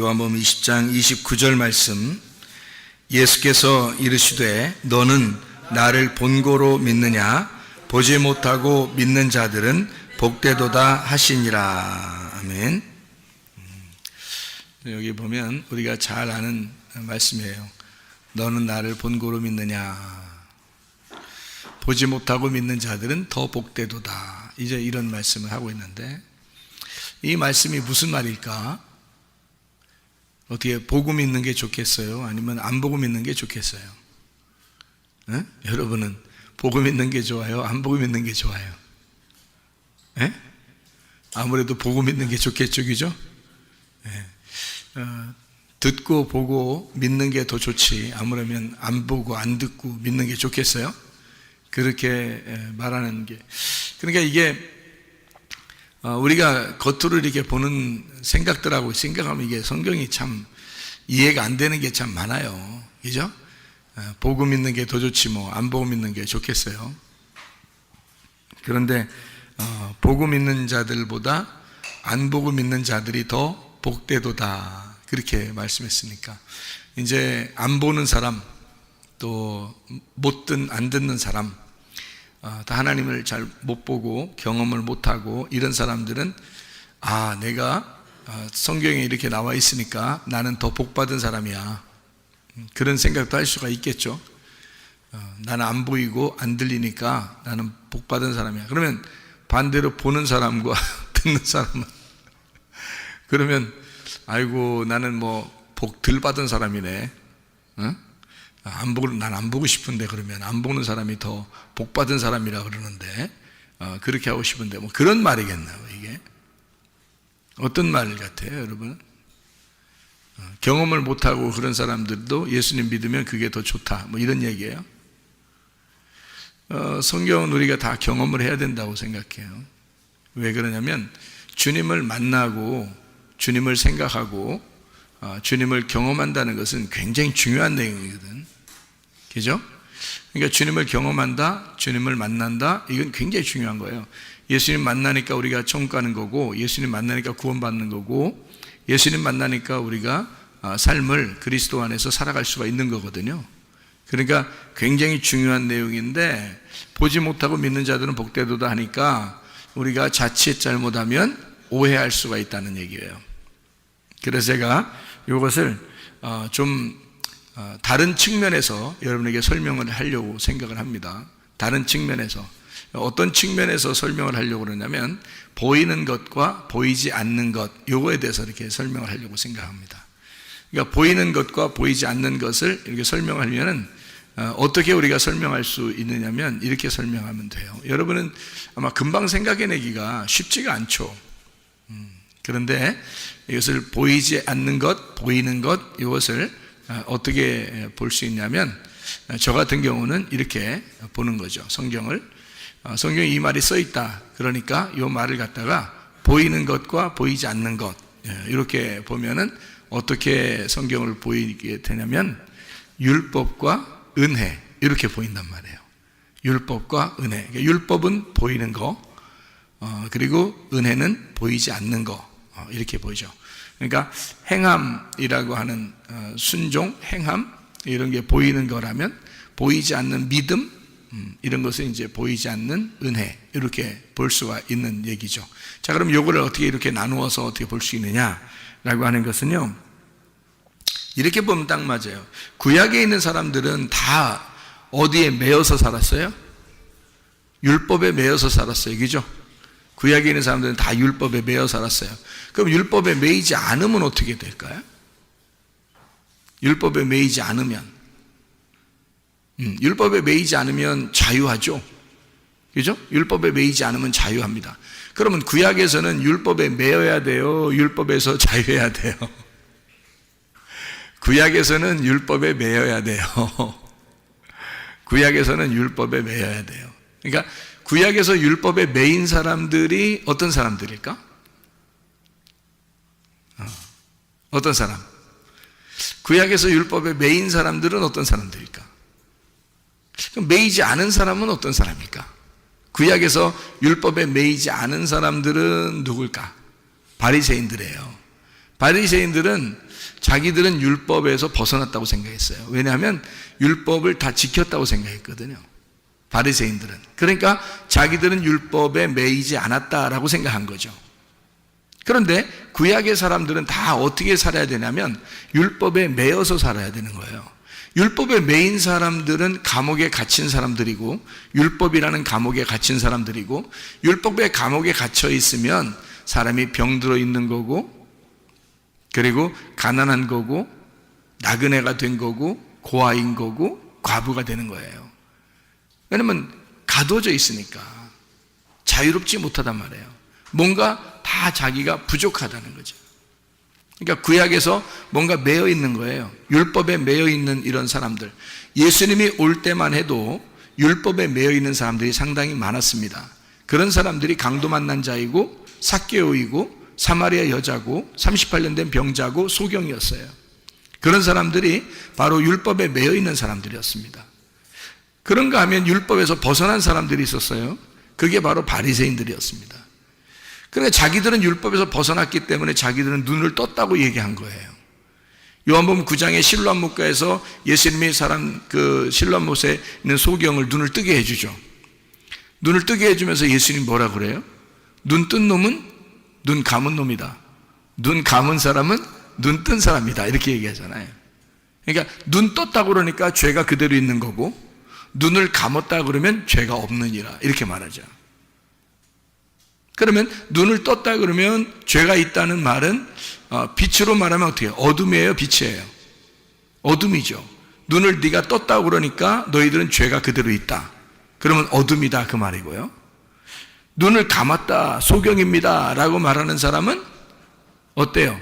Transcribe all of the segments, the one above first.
요한복음 20장 29절 말씀, 예수께서 이르시되 너는 나를 본고로 믿느냐? 보지 못하고 믿는 자들은 복되도다 하시니라. 아멘. 여기 보면 우리가 잘 아는 말씀이에요. 너는 나를 본고로 믿느냐? 보지 못하고 믿는 자들은 더 복되도다. 이제 이런 말씀을 하고 있는데, 이 말씀이 무슨 말일까? 어떻게 보고 믿는 게 좋겠어요? 아니면 안 보고 믿는 게 좋겠어요? 에? 여러분은 보고 믿는 게 좋아요? 안 보고 믿는 게 좋아요? 에? 아무래도 보고 믿는 게 좋겠죠, 그죠? 듣고 보고 믿는 게 더 좋지, 아무래면 안 보고 안 듣고 믿는 게 좋겠어요? 그렇게 말하는 게, 그러니까 이게 우리가 겉으로 이렇게 보는 생각들하고 생각하면 이게 성경이 참 이해가 안 되는 게 참 많아요. 그죠? 보고 믿는 게 더 좋지 뭐 안 보고 믿는 게 좋겠어요. 그런데 보고 믿는 자들보다 안 보고 믿는 자들이 더 복되도다, 그렇게 말씀했으니까 이제 안 보는 사람, 또 안 듣는 사람, 다 하나님을 잘 못 보고 경험을 못하고 이런 사람들은 내가 성경에 이렇게 나와 있으니까 나는 더 복받은 사람이야, 그런 생각도 할 수가 있겠죠. 나는 안 보이고 안 들리니까 나는 복받은 사람이야. 그러면 반대로 보는 사람과 듣는 사람은 그러면 아이고 나는 뭐 복 덜 받은 사람이네. 난 안 보고 싶은데, 그러면 안 보는 사람이 더 복 받은 사람이라 그러는데 그렇게 하고 싶은데, 뭐 그런 말이겠나요? 이게 어떤 말 같아요, 여러분? 경험을 못하고 그런 사람들도 예수님 믿으면 그게 더 좋다, 뭐 이런 얘기예요. 성경은 우리가 다 경험을 해야 된다고 생각해요. 왜 그러냐면 주님을 만나고 주님을 생각하고 주님을 경험한다는 것은 굉장히 중요한 내용이거든. 그죠? 그러니까 주님을 경험한다, 주님을 만난다, 이건 굉장히 중요한 거예요. 예수님 만나니까 우리가 천국 가는 거고, 예수님 만나니까 구원받는 거고, 예수님 만나니까 우리가 삶을 그리스도 안에서 살아갈 수가 있는 거거든요. 그러니까 굉장히 중요한 내용인데, 보지 못하고 믿는 자들은 복되도다 하니까 우리가 자칫 잘못하면 오해할 수가 있다는 얘기예요. 그래서 제가 이것을 좀 다른 측면에서 여러분에게 설명을 하려고 생각을 합니다. 다른 측면에서. 어떤 측면에서 설명을 하려고 그러냐면, 보이는 것과 보이지 않는 것, 요거에 대해서 이렇게 설명을 하려고 생각합니다. 그러니까 보이는 것과 보이지 않는 것을 이렇게 설명하려면 어떻게 우리가 설명할 수 있느냐면 이렇게 설명하면 돼요. 여러분은 아마 금방 생각해내기가 쉽지가 않죠. 그런데 이것을 보이지 않는 것, 보이는 것, 이것을 어떻게 볼 수 있냐면, 저 같은 경우는 이렇게 보는 거죠. 성경에 이 말이 써 있다, 그러니까 이 말을 갖다가 보이는 것과 보이지 않는 것, 이렇게 보면은 어떻게 성경을 보이게 되냐면 율법과 은혜, 이렇게 보인단 말이에요. 율법과 은혜. 그러니까 율법은 보이는 거, 그리고 은혜는 보이지 않는 거, 이렇게 보이죠. 그러니까 행함이라고 하는 순종, 행함, 이런 게 보이는 거라면, 보이지 않는 믿음, 이런 것은 이제 보이지 않는 은혜, 이렇게 볼 수가 있는 얘기죠. 자, 그럼 요거를 어떻게 이렇게 나누어서 어떻게 볼 수 있느냐라고 하는 것은요, 이렇게 보면 딱 맞아요. 구약에 있는 사람들은 다 어디에 매여서 살았어요? 율법에 매여서 살았어요. 그죠? 구약에 있는 사람들은 다 율법에 매여 살았어요. 그럼 율법에 매이지 않으면 어떻게 될까요? 율법에 매이지 않으면, 율법에 매이지 않으면 자유하죠. 그죠? 율법에 매이지 않으면 자유합니다. 그러면 구약에서는 율법에 매여야 돼요? 율법에서 자유해야 돼요? 구약에서는 율법에 매여야 돼요. 구약에서는 율법에 매여야 돼요. 그러니까 구약에서 율법에 매인 사람들이 어떤 사람들일까? 어떤 사람? 구약에서 율법에 매인 사람들은 어떤 사람들일까? 그럼 매이지 않은 사람은 어떤 사람일까? 구약에서 율법에 매이지 않은 사람들은 누굴까? 바리새인들이에요. 바리새인들은 자기들은 율법에서 벗어났다고 생각했어요. 왜냐하면 율법을 다 지켰다고 생각했거든요. 바리새인들은. 그러니까 자기들은 율법에 매이지 않았다라고 생각한 거죠. 그런데 구약의 사람들은 다 어떻게 살아야 되냐면 율법에 매여서 살아야 되는 거예요. 율법에 매인 사람들은 감옥에 갇힌 사람들이고, 율법이라는 감옥에 갇힌 사람들이고, 율법의 감옥에 갇혀 있으면 사람이 병들어 있는 거고, 그리고 가난한 거고, 나그네가 된 거고, 고아인 거고, 과부가 되는 거예요. 왜냐면 가둬져 있으니까 자유롭지 못하단 말이에요. 뭔가 다 자기가 부족하다는 거죠. 그러니까 구약에서 뭔가 매여 있는 거예요. 율법에 매여 있는 이런 사람들. 예수님이 올 때만 해도 율법에 매여 있는 사람들이 상당히 많았습니다. 그런 사람들이 강도 만난 자이고, 삭개오이고, 사마리아 여자고, 38년 된 병자고, 소경이었어요. 그런 사람들이 바로 율법에 매여 있는 사람들이었습니다. 그런가 하면 율법에서 벗어난 사람들이 있었어요. 그게 바로 바리새인들이었습니다. 그러니까 자기들은 율법에서 벗어났기 때문에 자기들은 눈을 떴다고 얘기한 거예요. 요한복음 9장의 실로암 목가에서 예수님이 실로암못에 있는 소경을 눈을 뜨게 해주죠. 눈을 뜨게 해주면서 예수님이 뭐라 그래요? 눈 뜬 놈은 눈 감은 놈이다. 눈 감은 사람은 눈 뜬 사람이다. 이렇게 얘기하잖아요. 그러니까 눈 떴다고 그러니까 죄가 그대로 있는 거고, 눈을 감았다 그러면 죄가 없느니라 이렇게 말하죠. 그러면 눈을 떴다 그러면 죄가 있다는 말은 빛으로 말하면 어떻게 해요? 어둠이에요? 빛이에요? 어둠이죠. 눈을 네가 떴다고 그러니까 너희들은 죄가 그대로 있다. 그러면 어둠이다 그 말이고요. 눈을 감았다, 소경입니다 라고 말하는 사람은 어때요?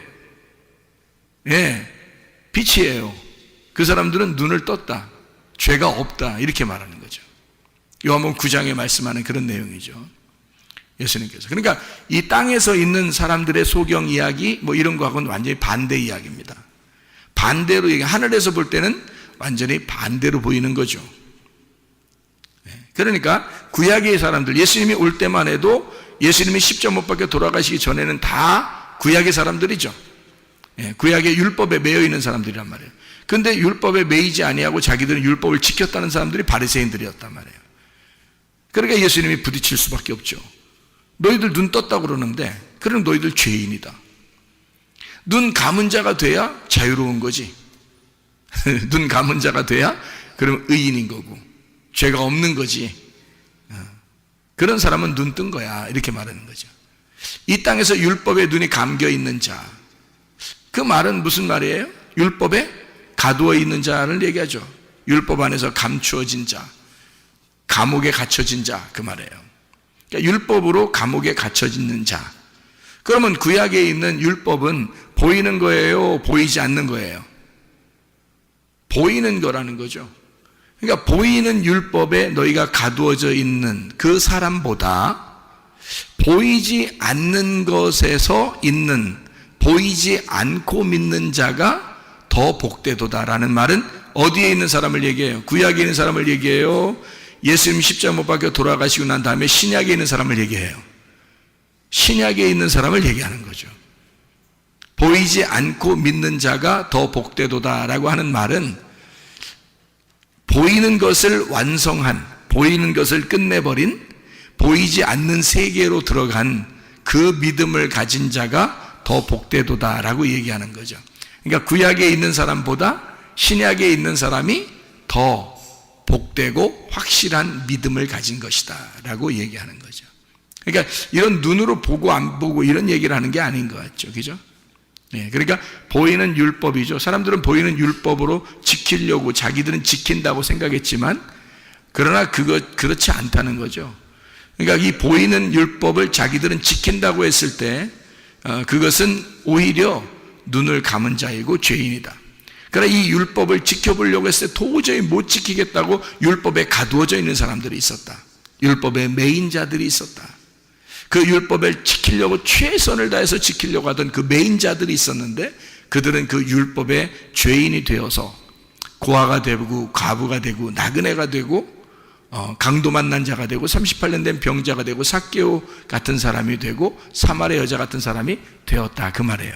예, 빛이에요. 그 사람들은 눈을 떴다, 죄가 없다 이렇게 말하는 거죠. 요한복음 9장에 말씀하는 그런 내용이죠. 예수님께서. 그러니까 이 땅에서 있는 사람들의 소경 이야기 뭐 이런 거하고는 완전히 반대 이야기입니다. 반대로 하늘에서 볼 때는 완전히 반대로 보이는 거죠. 그러니까 구약의 사람들, 예수님이 올 때만 해도 예수님이 십자가 못 박혀 돌아가시기 전에는 다 구약의 사람들이죠. 구약의 율법에 매여 있는 사람들이란 말이에요. 근데 율법에 매이지 아니하고 자기들은 율법을 지켰다는 사람들이 바리새인들이었단 말이에요. 그러니까 예수님이 부딪힐 수밖에 없죠. 너희들 눈 떴다고 그러는데 그럼 너희들 죄인이다. 눈 감은 자가 돼야 자유로운 거지. 눈 감은 자가 돼야 그럼 의인인 거고 죄가 없는 거지. 그런 사람은 눈 뜬 거야 이렇게 말하는 거죠. 이 땅에서 율법에 눈이 감겨 있는 자, 그 말은 무슨 말이에요? 율법에 가두어 있는 자를 얘기하죠. 율법 안에서 감추어진 자, 감옥에 갇혀진 자 그 말이에요. 그러니까 율법으로 감옥에 갇혀있는 자. 그러면 구약에 있는 율법은 보이는 거예요? 보이지 않는 거예요? 보이는 거라는 거죠. 그러니까 보이는 율법에 너희가 가두어져 있는 그 사람보다 보이지 않는 것에서 있는, 보이지 않고 믿는 자가 더 복되도다라는 말은 어디에 있는 사람을 얘기해요? 구약에 있는 사람을 얘기해요? 예수님 십자가 못 박혀 돌아가시고 난 다음에 신약에 있는 사람을 얘기해요. 신약에 있는 사람을 얘기하는 거죠. 보이지 않고 믿는 자가 더 복되도다라고 하는 말은 보이는 것을 완성한, 보이는 것을 끝내버린, 보이지 않는 세계로 들어간 그 믿음을 가진 자가 더 복되도다라고 얘기하는 거죠. 그러니까 구약에 있는 사람보다 신약에 있는 사람이 더 복되고 확실한 믿음을 가진 것이다 라고 얘기하는 거죠. 그러니까 이런 눈으로 보고 안 보고 이런 얘기를 하는 게 아닌 것 같죠. 그죠? 그러니까 보이는 율법이죠. 사람들은 보이는 율법으로 지키려고 자기들은 지킨다고 생각했지만 그러나 그렇지 않다는 거죠. 그러니까 이 보이는 율법을 자기들은 지킨다고 했을 때 그것은 오히려 눈을 감은 자이고 죄인이다. 그러나 이 율법을 지켜보려고 했을 때 도저히 못 지키겠다고 율법에 가두어져 있는 사람들이 있었다. 율법에 매인 자들이 있었다. 그 율법을 지키려고 최선을 다해서 지키려고 하던 그 매인 자들이 있었는데 그들은 그 율법의 죄인이 되어서 고아가 되고 과부가 되고 나그네가 되고 강도 만난 자가 되고 38년 된 병자가 되고 삭개오 같은 사람이 되고 사마리아 여자 같은 사람이 되었다 그 말이에요.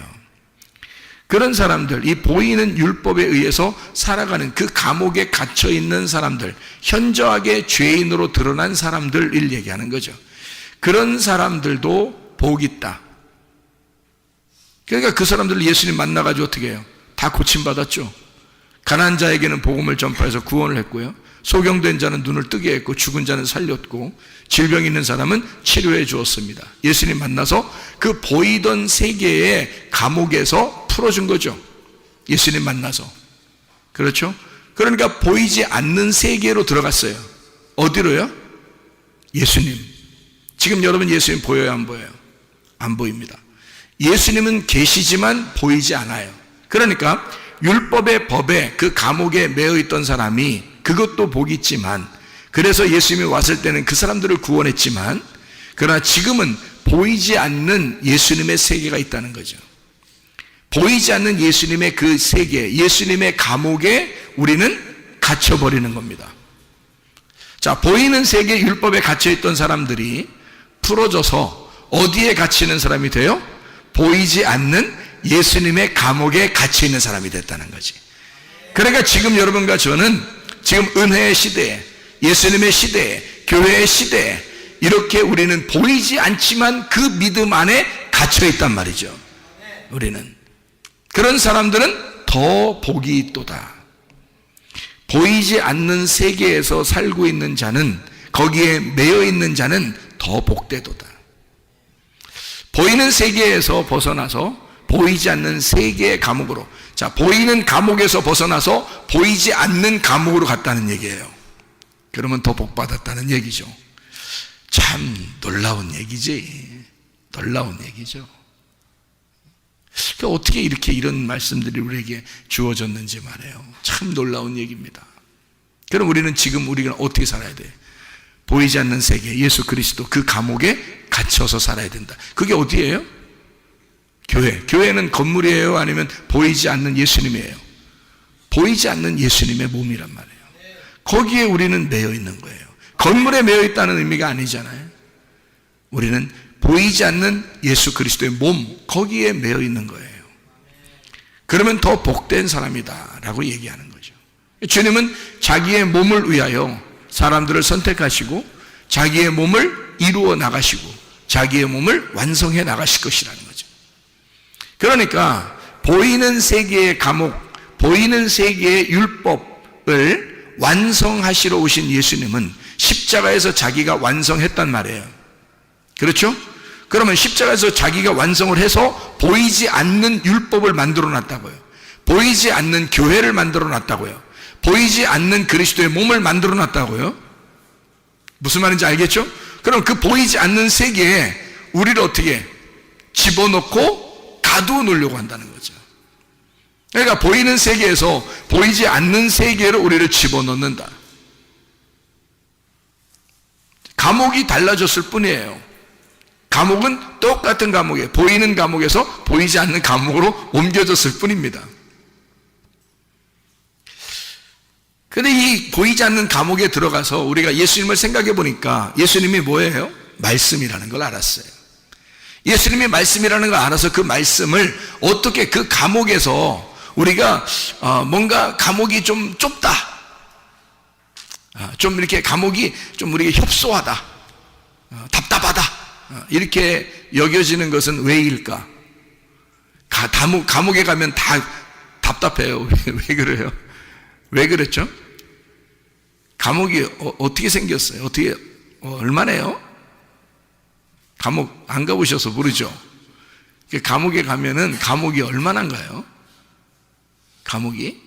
그런 사람들, 이 보이는 율법에 의해서 살아가는 그 감옥에 갇혀 있는 사람들, 현저하게 죄인으로 드러난 사람들을 얘기하는 거죠. 그런 사람들도 복이 있다. 그러니까 그 사람들 예수님 만나가지고 어떻게 해요? 다 고침받았죠. 가난한 자에게는 복음을 전파해서 구원을 했고요. 소경된 자는 눈을 뜨게 했고, 죽은 자는 살렸고, 질병 있는 사람은 치료해 주었습니다. 예수님 만나서 그 보이던 세계의 감옥에서 풀어준 거죠. 예수님 만나서. 그렇죠? 그러니까 보이지 않는 세계로 들어갔어요. 어디로요? 예수님. 지금 여러분 예수님 보여요, 안 보여요? 안 보입니다. 예수님은 계시지만 보이지 않아요. 그러니까 율법의 법에 그 감옥에 매여 있던 사람이 그것도 복이 있지만, 그래서 예수님이 왔을 때는 그 사람들을 구원했지만, 그러나 지금은 보이지 않는 예수님의 세계가 있다는 거죠. 보이지 않는 예수님의 그 세계, 예수님의 감옥에 우리는 갇혀버리는 겁니다. 자, 보이는 세계 율법에 갇혀있던 사람들이 풀어져서 어디에 갇히는 사람이 돼요? 보이지 않는 예수님의 감옥에 갇혀있는 사람이 됐다는 거지. 그러니까 지금 여러분과 저는 지금 은혜의 시대에, 예수님의 시대에, 교회의 시대에 이렇게 우리는 보이지 않지만 그 믿음 안에 갇혀있단 말이죠. 우리는. 그런 사람들은 더 복이 있도다. 보이지 않는 세계에서 살고 있는 자는, 거기에 매여 있는 자는 더 복되도다. 보이는 세계에서 벗어나서 보이지 않는 세계의 감옥으로, 자, 보이는 감옥에서 벗어나서 보이지 않는 감옥으로 갔다는 얘기예요. 그러면 더 복받았다는 얘기죠. 참 놀라운 얘기지. 놀라운 얘기죠. 그러니까 어떻게 이렇게 이런 말씀들이 우리에게 주어졌는지 말이에요. 참 놀라운 얘기입니다. 그럼 우리는 지금 우리가 어떻게 살아야 돼요? 보이지 않는 세계, 예수 그리스도 그 감옥에 갇혀서 살아야 된다. 그게 어디예요? 교회. 교회는 건물이에요? 아니면 보이지 않는 예수님이에요? 보이지 않는 예수님의 몸이란 말이에요. 거기에 우리는 매여 있는 거예요. 건물에 매여 있다는 의미가 아니잖아요. 우리는 보이지 않는 예수 그리스도의 몸, 거기에 매여 있는 거예요. 그러면 더 복된 사람이다 라고 얘기하는 거죠. 주님은 자기의 몸을 위하여 사람들을 선택하시고 자기의 몸을 이루어 나가시고 자기의 몸을 완성해 나가실 것이라는 거죠. 그러니까 보이는 세계의 감옥, 보이는 세계의 율법을 완성하시러 오신 예수님은 십자가에서 자기가 완성했단 말이에요. 그렇죠? 그러면 십자가에서 자기가 완성을 해서 보이지 않는 율법을 만들어 놨다고요. 보이지 않는 교회를 만들어 놨다고요. 보이지 않는 그리스도의 몸을 만들어 놨다고요. 무슨 말인지 알겠죠? 그럼 그 보이지 않는 세계에 우리를 어떻게 집어넣고 가두어 놓으려고 한다는 거죠. 그러니까 보이는 세계에서 보이지 않는 세계로 우리를 집어넣는다. 감옥이 달라졌을 뿐이에요. 감옥은 똑같은 감옥이에요. 보이는 감옥에서 보이지 않는 감옥으로 옮겨졌을 뿐입니다. 그런데 이 보이지 않는 감옥에 들어가서 우리가 예수님을 생각해 보니까 예수님이 뭐예요? 말씀이라는 걸 알았어요. 예수님이 말씀이라는 걸 알아서 그 말씀을 어떻게 그 감옥에서 우리가 뭔가 감옥이 좀 좁다, 좀 이렇게 감옥이 좀 우리에게 협소하다, 답답하다, 이렇게 여겨지는 것은 왜일까? 감옥에 가면 다 답답해요. 왜 그래요? 왜 그랬죠? 감옥이 어떻게 생겼어요? 어떻게 얼마나요? 감옥 안 가보셔서 모르죠. 감옥에 가면은 감옥이 얼마나인가요? 감옥이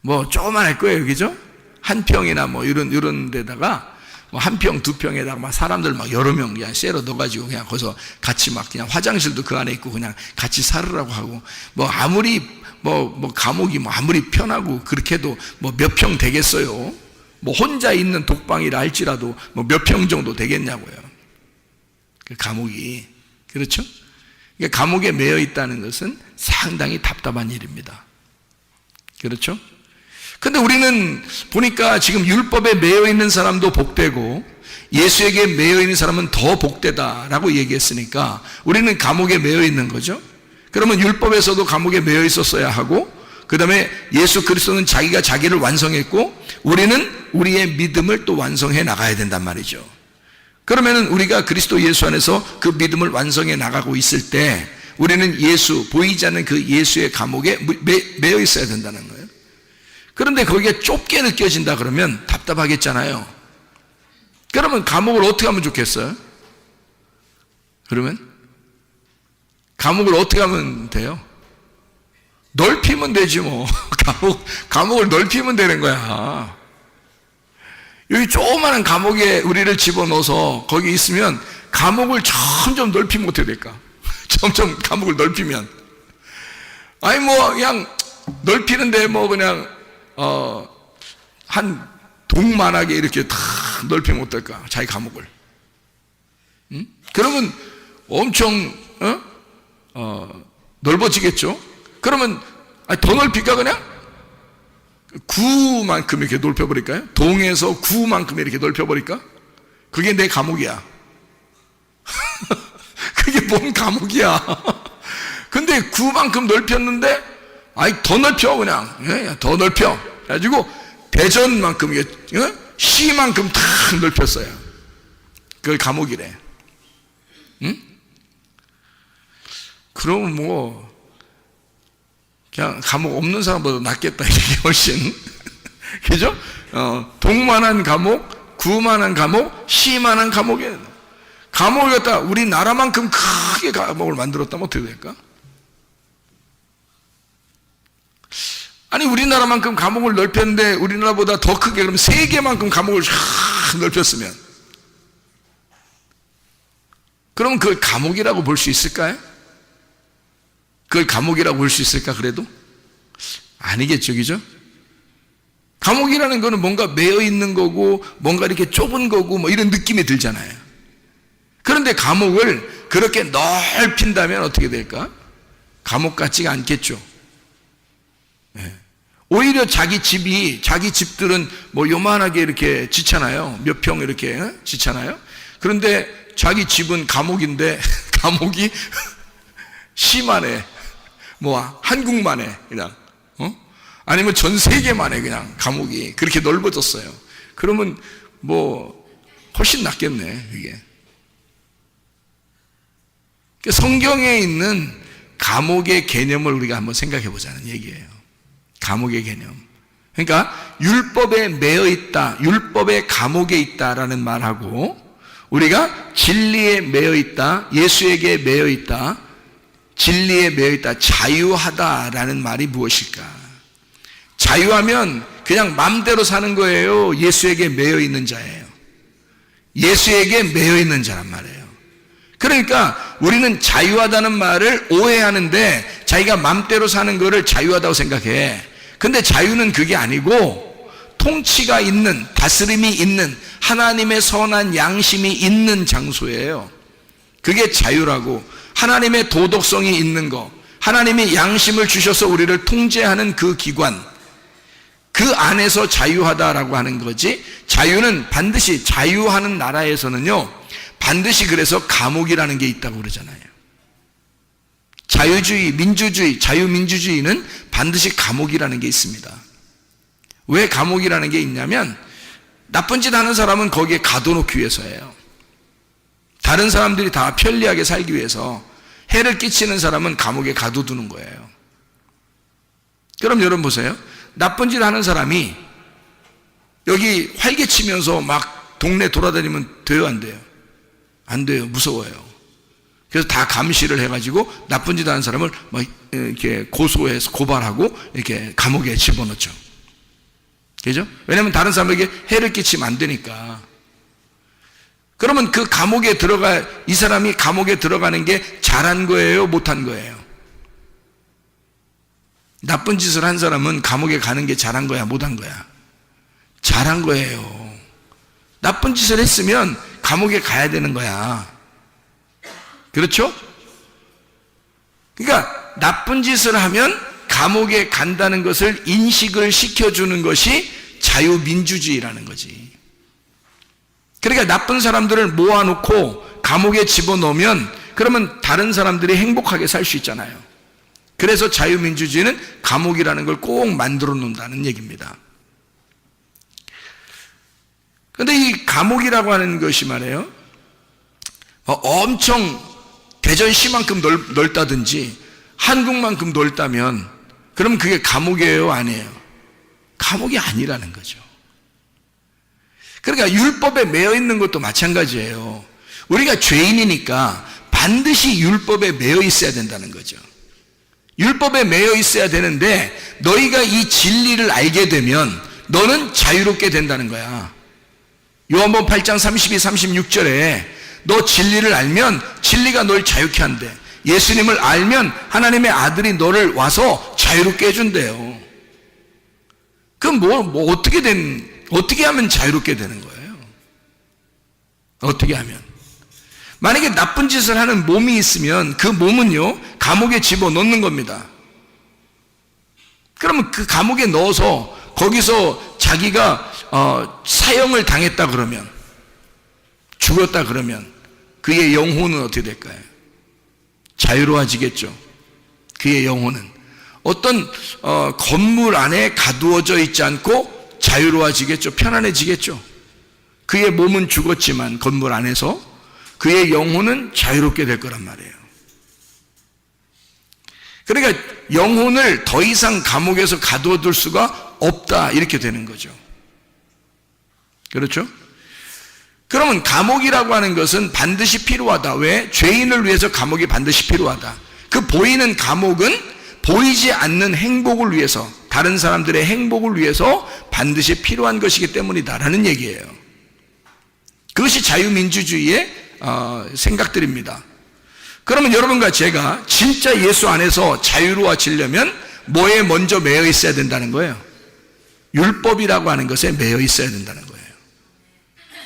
뭐 조그만할 거예요, 그죠? 한 평이나 뭐 이런 데다가 뭐 한 평, 두 평에다가 막 사람들 막 여러 명 그냥 쎄러 넣어가지고 그냥 거기서 같이 막 그냥 화장실도 그 안에 있고 그냥 같이 살으라고 하고, 뭐 아무리 뭐 감옥이 뭐 아무리 편하고 그렇게 해도 뭐 몇 평 되겠어요? 뭐 혼자 있는 독방이라 할지라도 뭐 몇 평 정도 되겠냐고요. 그 감옥이. 그렇죠? 그러니까 감옥에 매여 있다는 것은 상당히 답답한 일입니다. 그렇죠? 근데 우리는 보니까 지금 율법에 매여 있는 사람도 복되고 예수에게 매여 있는 사람은 더 복되다라고 얘기했으니까 우리는 감옥에 매여 있는 거죠. 그러면 율법에서도 감옥에 매여 있었어야 하고, 그 다음에 예수 그리스도는 자기가 자기를 완성했고 우리는 우리의 믿음을 또 완성해 나가야 된단 말이죠. 그러면은 우리가 그리스도 예수 안에서 그 믿음을 완성해 나가고 있을 때 우리는 예수, 보이지 않는 그 예수의 감옥에 매여 있어야 된다는 거예요. 그런데 거기에 좁게 느껴진다 그러면 답답하겠잖아요. 그러면 감옥을 어떻게 하면 좋겠어요? 그러면 감옥을 어떻게 하면 돼요? 넓히면 되지 뭐. 감옥을 넓히면 되는 거야. 여기 조그마한 감옥에 우리를 집어넣어서 거기 있으면 감옥을 점점 넓히면 어떻게 될까? 점점 감옥을 넓히면, 아니 뭐 그냥 넓히는데 뭐 그냥 한 동만하게 이렇게 다 넓히면 어떨까? 자기 감옥을. 그러면 엄청 넓어지겠죠? 그러면 더 넓힐까 그냥? 구만큼 이렇게 넓혀버릴까요? 동에서 구만큼 이렇게 넓혀버릴까? 그게 내 감옥이야. 그게 뭔 감옥이야. 근데 구만큼 넓혔는데 더 넓혀 그냥. 더 넓혀. 그래가지고 대전만큼, 시만큼 다 넓혔어요. 그걸 감옥이래. 응? 그러면 뭐 그냥 감옥 없는 사람보다 낫겠다, 이게 훨씬. 그죠? 동만한 감옥, 구만한 감옥, 시만한 감옥에, 감옥을 갖다 우리나라만큼 크게 감옥을 만들었다면 어떻게 될까? 아니 우리나라만큼 감옥을 넓혔는데 우리나라보다 더 크게, 그럼 세계만큼 감옥을 쫙 넓혔으면, 그럼 그걸 감옥이라고 볼 수 있을까요? 그걸 감옥이라고 볼 수 있을까? 그래도 아니겠죠, 그죠? 감옥이라는 거는 뭔가 매여 있는 거고 뭔가 이렇게 좁은 거고 뭐 이런 느낌이 들잖아요. 그런데 감옥을 그렇게 넓힌다면 어떻게 될까? 감옥 같지가 않겠죠. 네. 오히려 자기 집들은 뭐 요만하게 이렇게 짓잖아요. 몇 평 이렇게 짓잖아요. 그런데 자기 집은 감옥인데 감옥이 시만에, 뭐 한국만에 그냥, 아니면 전 세계만에 그냥 감옥이 그렇게 넓어졌어요. 그러면 뭐 훨씬 낫겠네, 이게. 성경에 있는 감옥의 개념을 우리가 한번 생각해 보자는 얘기예요. 감옥의 개념. 그러니까 율법에 매여 있다, 율법의 감옥에 있다라는 말하고, 우리가 진리에 매여 있다, 예수에게 매여 있다, 진리에 매여 있다, 자유하다라는 말이 무엇일까? 자유하면 그냥 마음대로 사는 거예요? 예수에게 매여 있는 자예요? 예수에게 매여 있는 자란 말이에요. 그러니까 우리는 자유하다는 말을 오해하는데 자기가 마음대로 사는 거를 자유하다고 생각해. 근데 자유는 그게 아니고 통치가 있는, 다스림이 있는, 하나님의 선한 양심이 있는 장소예요. 그게 자유라고. 하나님의 도덕성이 있는 거, 하나님이 양심을 주셔서 우리를 통제하는 그 기관, 그 안에서 자유하다라고 하는 거지. 자유는 반드시, 자유하는 나라에서는요 반드시 그래서 감옥이라는 게 있다고 그러잖아요. 자유주의, 민주주의, 자유민주주의는 반드시 감옥이라는 게 있습니다. 왜 감옥이라는 게 있냐면 나쁜 짓 하는 사람은 거기에 가둬놓기 위해서예요. 다른 사람들이 다 편리하게 살기 위해서. 해를 끼치는 사람은 감옥에 가둬두는 거예요. 그럼 여러분 보세요. 나쁜 짓 하는 사람이 여기 활개치면서 막 동네 돌아다니면 돼요, 안 돼요? 안 돼요. 무서워요. 그래서 다 감시를 해가지고 나쁜 짓 하는 사람을 막 이렇게 고소해서 고발하고 이렇게 감옥에 집어넣죠. 그죠? 왜냐하면 다른 사람에게 해를 끼치면 안 되니까. 그러면 그 감옥에 이 사람이 감옥에 들어가는 게 잘한 거예요, 못한 거예요? 나쁜 짓을 한 사람은 감옥에 가는 게 잘한 거야, 못한 거야? 잘한 거예요. 나쁜 짓을 했으면 감옥에 가야 되는 거야. 그렇죠? 그러니까 나쁜 짓을 하면 감옥에 간다는 것을 인식을 시켜주는 것이 자유민주주의라는 거지. 그러니까 나쁜 사람들을 모아놓고 감옥에 집어넣으면 그러면 다른 사람들이 행복하게 살 수 있잖아요. 그래서 자유민주주의는 감옥이라는 걸 꼭 만들어 놓는다는 얘기입니다. 그런데 이 감옥이라고 하는 것이 말이에요, 엄청 대전시만큼 넓다든지 한국만큼 넓다면 그럼 그게 감옥이에요, 아니에요? 감옥이 아니라는 거죠. 그러니까 율법에 매여 있는 것도 마찬가지예요. 우리가 죄인이니까 반드시 율법에 매여 있어야 된다는 거죠. 율법에 매여 있어야 되는데 너희가 이 진리를 알게 되면 너는 자유롭게 된다는 거야. 요한복음 8장 32, 36절에 너 진리를 알면 진리가 널 자유케 한대. 예수님을 알면 하나님의 아들이 너를 와서 자유롭게 해준대요. 그럼 어떻게 하면 자유롭게 되는 거예요? 어떻게 하면? 만약에 나쁜 짓을 하는 몸이 있으면 그 몸은요, 감옥에 집어넣는 겁니다. 그러면 그 감옥에 넣어서 거기서 자기가 사형을 당했다 그러면, 죽었다 그러면 그의 영혼은 어떻게 될까요? 자유로워지겠죠. 그의 영혼은 어떤 건물 안에 가두어져 있지 않고 자유로워지겠죠. 편안해지겠죠. 그의 몸은 죽었지만 건물 안에서 그의 영혼은 자유롭게 될 거란 말이에요. 그러니까 영혼을 더 이상 감옥에서 가두어둘 수가 없다, 이렇게 되는 거죠. 그렇죠? 그러면 감옥이라고 하는 것은 반드시 필요하다. 왜? 죄인을 위해서 감옥이 반드시 필요하다. 그 보이는 감옥은 보이지 않는 행복을 위해서, 다른 사람들의 행복을 위해서 반드시 필요한 것이기 때문이다라는 얘기예요. 그것이 자유민주주의의 생각들입니다. 그러면 여러분과 제가 진짜 예수 안에서 자유로워지려면 뭐에 먼저 매여 있어야 된다는 거예요? 율법이라고 하는 것에 매여 있어야 된다는 거예요.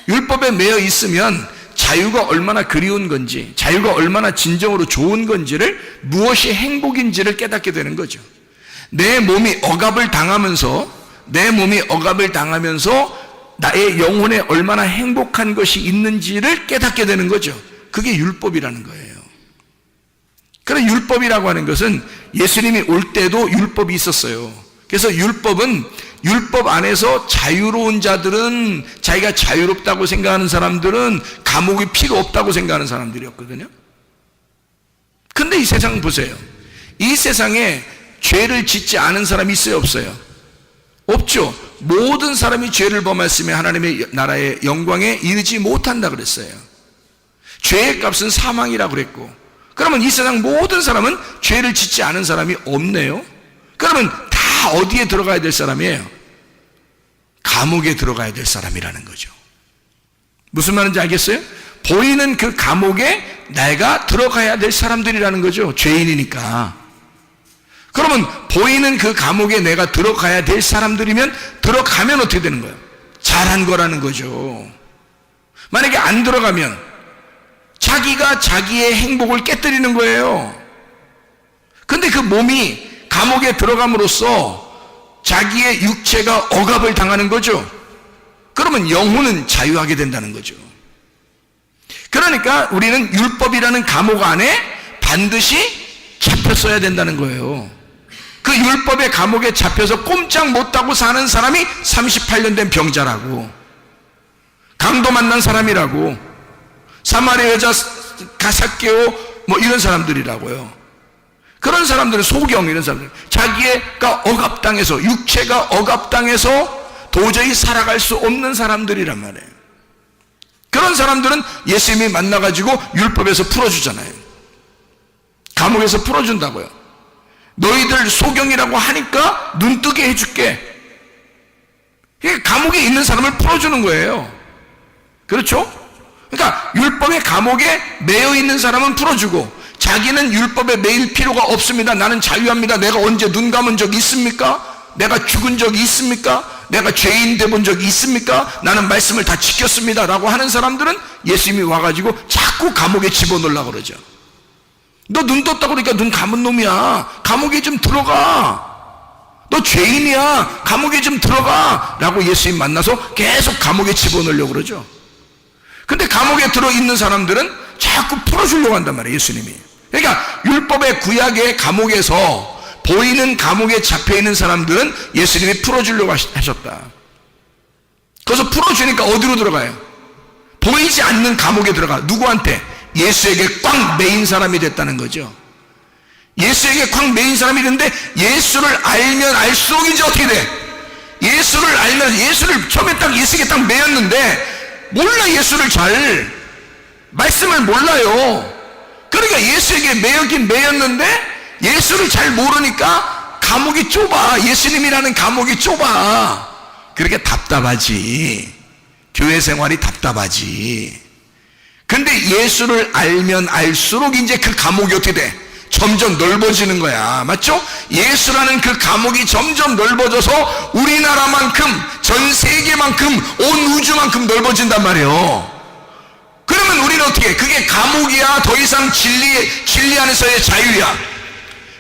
율법에 매여 있으면 자유가 얼마나 그리운 건지, 자유가 얼마나 진정으로 좋은 건지를, 무엇이 행복인지를 깨닫게 되는 거죠. 내 몸이 억압을 당하면서 나의 영혼에 얼마나 행복한 것이 있는지를 깨닫게 되는 거죠. 그게 율법이라는 거예요. 그런 율법이라고 하는 것은 예수님이 올 때도 율법이 있었어요. 그래서 율법 안에서 자유로운 자들은, 자기가 자유롭다고 생각하는 사람들은 감옥이 필요 없다고 생각하는 사람들이었거든요. 근데 이 세상 보세요. 이 세상에 죄를 짓지 않은 사람이 있어요, 없어요? 없죠. 모든 사람이 죄를 범했으면 하나님의 나라의 영광에 이르지 못한다 그랬어요. 죄의 값은 사망이라고 그랬고, 그러면 이 세상 모든 사람은 죄를 짓지 않은 사람이 없네요. 그러면 다 어디에 들어가야 될 사람이에요? 감옥에 들어가야 될 사람이라는 거죠. 무슨 말인지 알겠어요? 보이는 그 감옥에 내가 들어가야 될 사람들이라는 거죠. 죄인이니까. 그러면 보이는 그 감옥에 내가 들어가야 될 사람들이면, 들어가면 어떻게 되는 거예요? 잘한 거라는 거죠. 만약에 안 들어가면 자기가 자기의 행복을 깨뜨리는 거예요. 근데 그 몸이 감옥에 들어감으로써 자기의 육체가 억압을 당하는 거죠. 그러면 영혼은 자유하게 된다는 거죠. 그러니까 우리는 율법이라는 감옥 안에 반드시 잡혔어야 된다는 거예요. 그 율법의 감옥에 잡혀서 꼼짝 못하고 사는 사람이 38년 된 병자라고, 강도 만난 사람이라고, 사마리아 여자 가삭개오 이런 사람들이라고요. 그런 사람들은 소경, 이런 사람들, 자기가 억압당해서, 육체가 억압당해서 도저히 살아갈 수 없는 사람들이란 말이에요. 그런 사람들은 예수님이 만나가지고 율법에서 풀어주잖아요. 감옥에서 풀어준다고요. 너희들 소경이라고 하니까 눈뜨게 해줄게. 감옥에 있는 사람을 풀어주는 거예요. 그렇죠? 그러니까 율법의 감옥에 매여 있는 사람은 풀어주고, 자기는 율법에 매일 필요가 없습니다. 나는 자유합니다. 내가 언제 눈 감은 적 있습니까? 내가 죽은 적이 있습니까? 내가 죄인 돼본 적이 있습니까? 나는 말씀을 다 지켰습니다 라고 하는 사람들은 예수님이 와가지고 자꾸 감옥에 집어넣으려고 그러죠. 너 눈 떴다고 그러니까 눈 감은 놈이야. 감옥에 좀 들어가. 너 죄인이야. 감옥에 좀 들어가 라고 예수님 만나서 계속 감옥에 집어넣으려고 그러죠. 근데 감옥에 들어있는 사람들은 자꾸 풀어주려고 한단 말이에요, 예수님이. 그러니까 율법의 구약의 감옥에서 보이는 감옥에 잡혀있는 사람들은 예수님이 풀어주려고 하셨다. 그래서 풀어주니까 어디로 들어가요? 보이지 않는 감옥에 들어가. 누구한테? 예수에게 꽉 매인 사람이 됐다는 거죠. 예수에게 꽉 매인 사람이 됐는데 예수를 알면 알수록 이제 어떻게 돼? 예수를 알면, 예수를 처음에 딱 예수에게 딱 매였는데 몰라. 예수를 잘 말씀을 몰라요. 그러니까 예수에게 매였긴 매였는데 예수를 잘 모르니까 감옥이 좁아. 예수님이라는 감옥이 좁아. 그렇게 답답하지. 교회 생활이 답답하지. 근데 예수를 알면 알수록 이제 그 감옥이 어떻게 돼? 점점 넓어지는 거야. 맞죠? 예수라는 그 감옥이 점점 넓어져서 우리나라만큼, 전 세계만큼, 온 우주만큼 넓어진단 말이에요. 그러면 우리는 어떻게 해? 그게 감옥이야? 더 이상 진리 안에서의 자유야?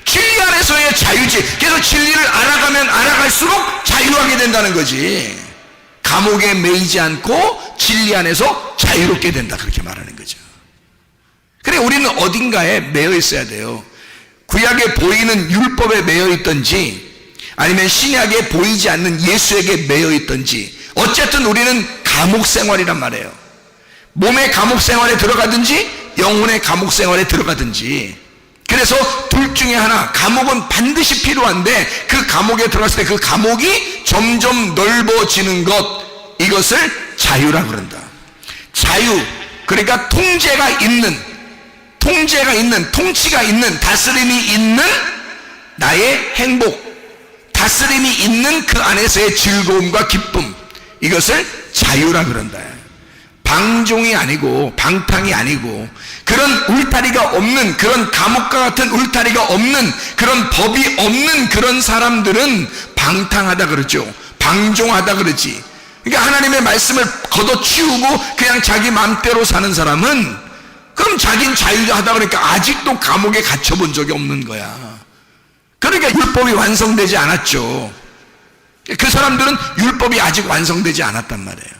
진리 안에서의 자유지. 그래서 진리를 알아가면 알아갈수록 자유하게 된다는 거지. 감옥에 매이지 않고 진리 안에서 자유롭게 된다, 그렇게 말하는 거죠. 그래, 우리는 어딘가에 매여 있어야 돼요. 구약에 보이는 율법에 매여 있든지 아니면 신약에 보이지 않는 예수에게 매여 있든지, 어쨌든 우리는 감옥 생활이란 말이에요. 몸의 감옥 생활에 들어가든지 영혼의 감옥 생활에 들어가든지. 그래서 둘 중에 하나, 감옥은 반드시 필요한데 그 감옥에 들어갔을 때 그 감옥이 점점 넓어지는 것, 이것을 자유라 그런다. 자유, 그러니까 통치가 있는, 통치가 있는, 다스림이 있는 나의 행복, 다스림이 있는 그 안에서의 즐거움과 기쁨, 이것을 자유라 그런다. 방종이 아니고 방탕이 아니고 그런 울타리가 없는, 그런 감옥과 같은 울타리가 없는, 그런 법이 없는 그런 사람들은 방탕하다 그러죠. 방종하다 그러지. 그러니까 하나님의 말씀을 걷어치우고 그냥 자기 마음대로 사는 사람은, 그럼 자기는 자유하다 그러니까 아직도 감옥에 갇혀본 적이 없는 거야. 그러니까 율법이 완성되지 않았죠. 그 사람들은 율법이 아직 완성되지 않았단 말이에요.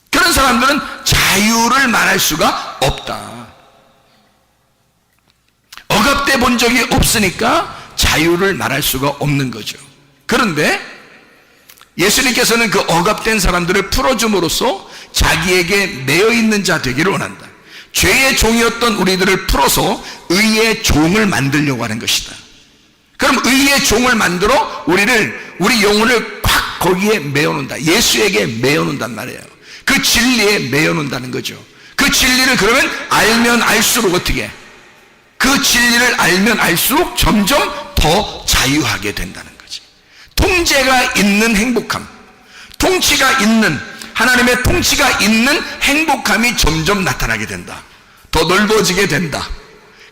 그런 사람들은 자유를 말할 수가 없다. 억압돼 본 적이 없으니까 자유를 말할 수가 없는 거죠. 그런데 예수님께서는 그 억압된 사람들을 풀어줌으로써 자기에게 매여있는 자 되기를 원한다. 죄의 종이었던 우리들을 풀어서 의의 종을 만들려고 하는 것이다. 그럼 의의 종을 만들어 우리 영혼을 꽉 거기에 매어놓는다. 예수에게 매어놓는단 말이에요. 그 진리에 매어놓는다는 거죠. 그 진리를 그러면 알면 알수록 어떻게, 그 진리를 알면 알수록 점점 더 자유하게 된다는 거지. 통제가 있는 행복함, 통치가 있는, 하나님의 통치가 있는 행복함이 점점 나타나게 된다. 더 넓어지게 된다.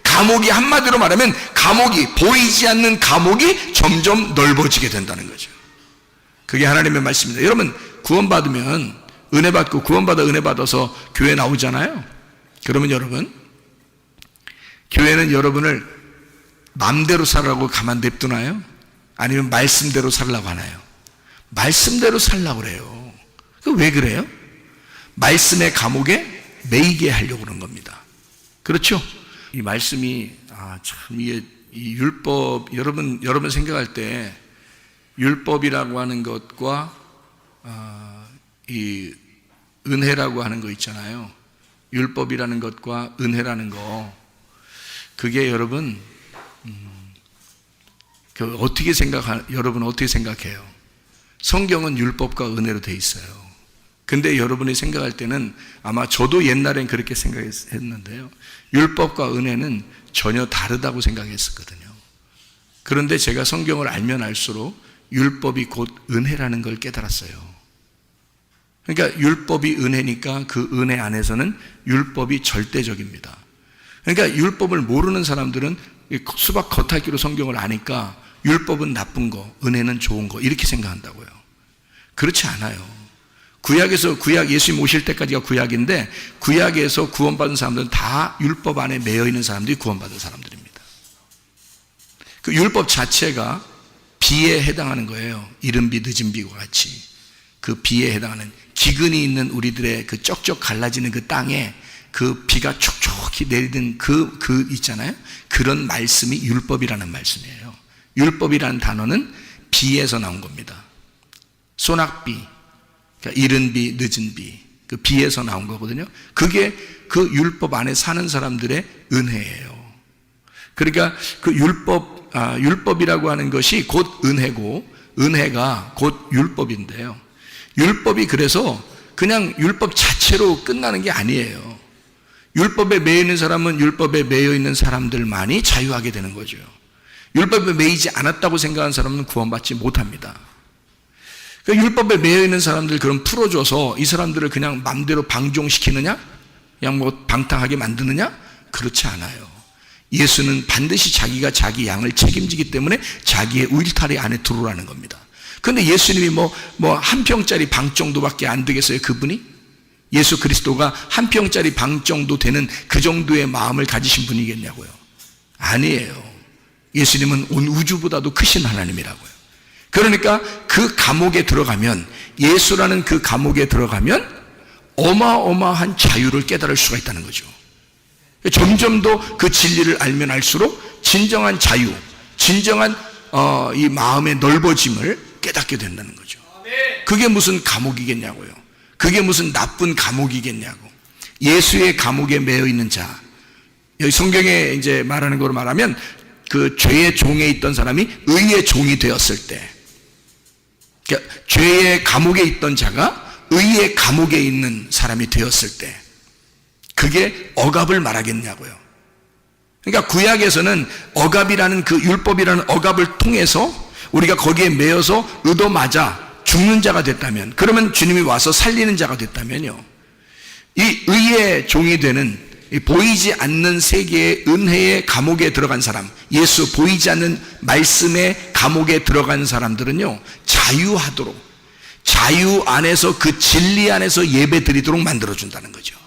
감옥이, 한마디로 말하면 감옥이, 보이지 않는 감옥이 점점 넓어지게 된다는 거죠. 그게 하나님의 말씀입니다. 여러분, 구원받으면 은혜 받고, 구원받아 은혜 받아서 교회 나오잖아요. 그러면 여러분, 교회는 여러분을 마음대로 살라고 가만 냅두나요? 아니면 말씀대로 살라고 하나요? 말씀대로 살라고 그래요. 왜 그래요? 말씀의 감옥에 매이게 하려고 그런 겁니다. 그렇죠? 이 말씀이, 참, 이게, 이 율법, 여러분 생각할 때, 율법이라고 하는 것과, 이 은혜라고 하는 거 있잖아요. 율법이라는 것과 은혜라는 거, 그게 여러분, 여러분 어떻게 생각해요? 성경은 율법과 은혜로 돼 있어요. 근데 여러분이 생각할 때는, 아마 저도 옛날엔 그렇게 생각했는데요, 율법과 은혜는 전혀 다르다고 생각했었거든요. 그런데 제가 성경을 알면 알수록 율법이 곧 은혜라는 걸 깨달았어요. 그러니까 율법이 은혜니까 그 은혜 안에서는 율법이 절대적입니다. 그러니까 율법을 모르는 사람들은 수박 겉핥기로 성경을 아니까 율법은 나쁜 거, 은혜는 좋은 거, 이렇게 생각한다고요. 그렇지 않아요. 구약에서, 예수님 오실 때까지가 구약인데, 구약에서 구원받은 사람들은 다 율법 안에 매여 있는 사람들이 구원받은 사람들입니다. 그 율법 자체가 비에 해당하는 거예요. 이른 비 늦은 비와 같이 그 비에 해당하는, 기근이 있는 우리들의 그 쩍쩍 갈라지는 그 땅에 그 비가 촉촉히 내리는 그 있잖아요. 그런 말씀이 율법이라는 말씀이에요. 율법이라는 단어는 비에서 나온 겁니다. 소낙비, 그러니까 이른 비, 늦은 비, 그 비에서 나온 거거든요. 그게 그 율법 안에 사는 사람들의 은혜예요. 그러니까 그 율법이라고 하는 것이 곧 은혜고, 은혜가 곧 율법인데요. 율법이 그래서 그냥 율법 자체로 끝나는 게 아니에요. 율법에 매여 있는 사람은 율법에 매여 있는 사람들만이 자유하게 되는 거죠. 율법에 매이지 않았다고 생각하는 사람은 구원받지 못합니다. 그러니까 율법에 매여 있는 사람들 그럼 풀어줘서 이 사람들을 그냥 맘대로 방종시키느냐? 그냥 뭐 방탕하게 만드느냐? 그렇지 않아요. 예수는 반드시 자기가 자기 양을 책임지기 때문에 자기의 울타리 안에 들어오라는 겁니다. 그런데 예수님이 뭐 한 평짜리 방 정도밖에 안 되겠어요, 그분이? 예수 그리스도가 한 평짜리 방 정도 되는 그 정도의 마음을 가지신 분이겠냐고요? 아니에요. 예수님은 온 우주보다도 크신 하나님이라고요. 그러니까 그 감옥에 들어가면, 예수라는 그 감옥에 들어가면 어마어마한 자유를 깨달을 수가 있다는 거죠. 점점 더 그 진리를 알면 알수록 진정한 자유, 진정한 이 마음의 넓어짐을 깨닫게 된다는 거죠. 그게 무슨 감옥이겠냐고요. 그게 무슨 나쁜 감옥이겠냐고. 예수의 감옥에 매여 있는 자, 여기 성경에 이제 말하는 거로 말하면 그 죄의 종에 있던 사람이 의의 종이 되었을 때, 그러니까 죄의 감옥에 있던 자가 의의 감옥에 있는 사람이 되었을 때, 그게 억압을 말하겠냐고요. 그러니까 구약에서는 억압이라는 그 율법이라는 억압을 통해서 우리가 거기에 매여서 얻어맞아 죽는 자가 됐다면, 그러면 주님이 와서 살리는 자가 됐다면요, 이 의의 종이 되는 보이지 않는 세계의 은혜의 감옥에 들어간 사람, 예수 보이지 않는 말씀의 감옥에 들어간 사람들은요, 자유하도록, 자유 안에서 그 진리 안에서 예배 드리도록 만들어준다는 거죠.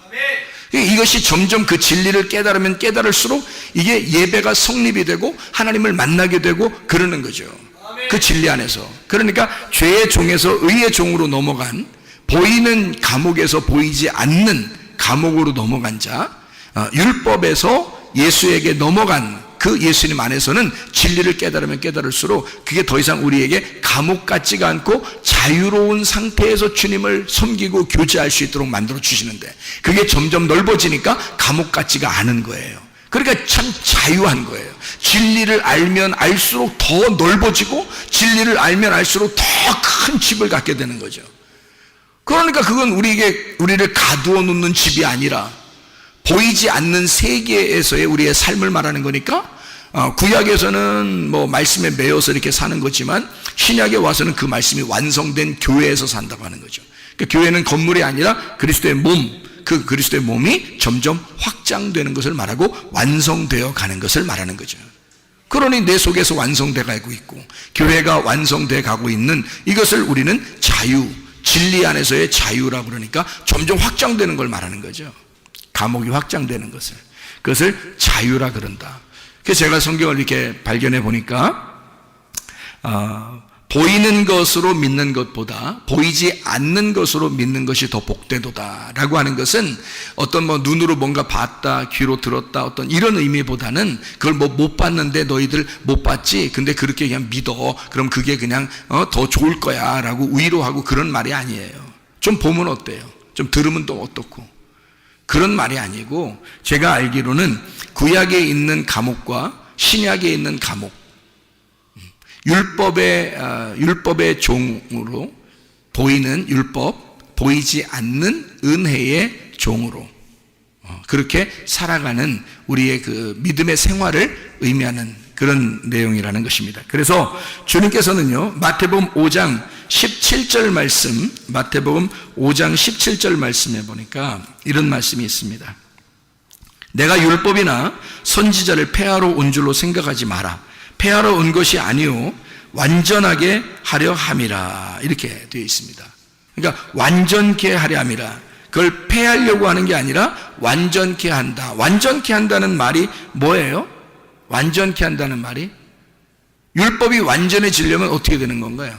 이것이 점점 그 진리를 깨달으면 깨달을수록 이게 예배가 성립이 되고 하나님을 만나게 되고 그러는 거죠. 그 진리 안에서. 그러니까 죄의 종에서 의의 종으로 넘어간, 보이는 감옥에서 보이지 않는 감옥으로 넘어간 자, 율법에서 예수에게 넘어간 그 예수님 안에서는 진리를 깨달으면 깨달을수록 그게 더 이상 우리에게 감옥 같지가 않고 자유로운 상태에서 주님을 섬기고 교제할 수 있도록 만들어 주시는데, 그게 점점 넓어지니까 감옥 같지가 않은 거예요. 그러니까 참 자유한 거예요. 진리를 알면 알수록 더 넓어지고, 진리를 알면 알수록 더 큰 집을 갖게 되는 거죠. 그러니까 그건 우리를 가두어 놓는 집이 아니라 보이지 않는 세계에서의 우리의 삶을 말하는 거니까, 구약에서는 뭐 말씀에 매여서 이렇게 사는 거지만 신약에 와서는 그 말씀이 완성된 교회에서 산다고 하는 거죠. 그러니까 교회는 건물이 아니라 그리스도의 몸, 그 그리스도의 몸이 점점 확장되는 것을 말하고 완성되어 가는 것을 말하는 거죠. 그러니 내 속에서 완성돼 가고 있고 교회가 완성돼 가고 있는 이것을 우리는 자유, 진리 안에서의 자유라고 그러니까 점점 확장되는 걸 말하는 거죠. 감옥이 확장되는 것을, 그것을 자유라 그런다. 그래서 제가 성경을 이렇게 발견해 보니까 보이는 것으로 믿는 것보다 보이지 않는 것으로 믿는 것이 더 복되도다라고 하는 것은 어떤 뭐 눈으로 뭔가 봤다, 귀로 들었다, 어떤 이런 의미보다는 그걸 뭐 못 봤는데 너희들 못 봤지, 근데 그렇게 그냥 믿어, 그럼 그게 그냥 더 좋을 거야 라고 위로하고 그런 말이 아니에요. 좀 보면 어때요? 좀 들으면 또 어떻고, 그런 말이 아니고, 제가 알기로는 구약에 있는 감옥과 신약에 있는 감옥, 율법의 종으로 보이는 율법, 보이지 않는 은혜의 종으로 그렇게 살아가는 우리의 그 믿음의 생활을 의미하는 그런 내용이라는 것입니다. 그래서 주님께서는요, 마태복음 5장 17절 말씀, 마태복음 5장 17절 말씀에 보니까 이런 말씀이 있습니다. 내가 율법이나 선지자를 폐하러 온 줄로 생각하지 마라. 폐하러 온 것이 아니요 완전하게 하려 함이라, 이렇게 되어 있습니다. 그러니까 완전케 하려 함이라, 그걸 폐하려고 하는 게 아니라 완전케 한다. 완전케 한다는 말이 뭐예요? 완전케 한다는 말이, 율법이 완전해지려면 어떻게 되는 건가요?